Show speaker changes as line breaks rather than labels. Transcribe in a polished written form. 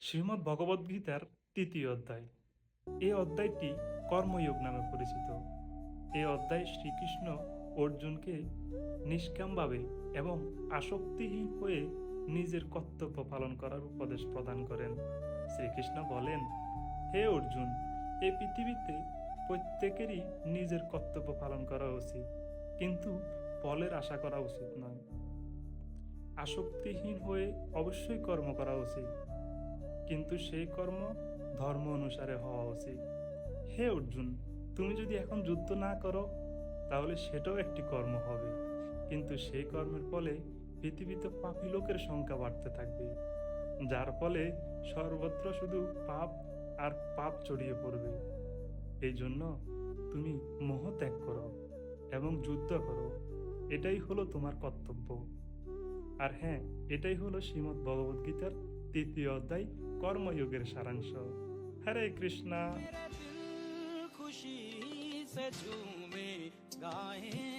শ্রীমদ্ ভগবদ্গীতার তৃতীয় অধ্যায়। এই অধ্যায়টি কর্মযোগ নামে পরিচিত। এই অধ্যায়ে শ্রীকৃষ্ণ অর্জুনকে নিষ্কামভাবে এবং আসক্তিহীন হয়ে নিজের কর্তব্য পালন করার উপদেশ প্রদান করেন। শ্রীকৃষ্ণ বলেন, হে অর্জুন, এই পৃথিবীতে প্রত্যেকেরই নিজের কর্তব্য পালন করা উচিত, কিন্তু ফলের আশা করা উচিত নয়। আসক্তিহীন হয়ে অবশ্যই কর্ম করা উচিত, কিন্তু সেই কর্ম ধর্ম অনুসারে হওয়া উচিত। হে অর্জুন, তুমি যদি এখন যুদ্ধ না করো তাহলে সেটাও একটি কর্ম হবে, কিন্তু সেই কর্মের ফলে পৃথিবীতে পাপী লোকের সংখ্যা বাড়তে থাকবে, যার ফলে সর্বত্র শুধু পাপ আর পাপ ছড়িয়ে পড়বে। এই জন্য তুমি মোহ ত্যাগ করো এবং যুদ্ধ করো, এটাই হলো তোমার কর্তব্য। আর হ্যাঁ, এটাই হলো শ্রীমদ্ ভগবদ্গীতার তৃতীয় অধ্যায়, কর্মযোগের সারাংশ। হরে কৃষ্ণা।
खुशी से झूमे गाए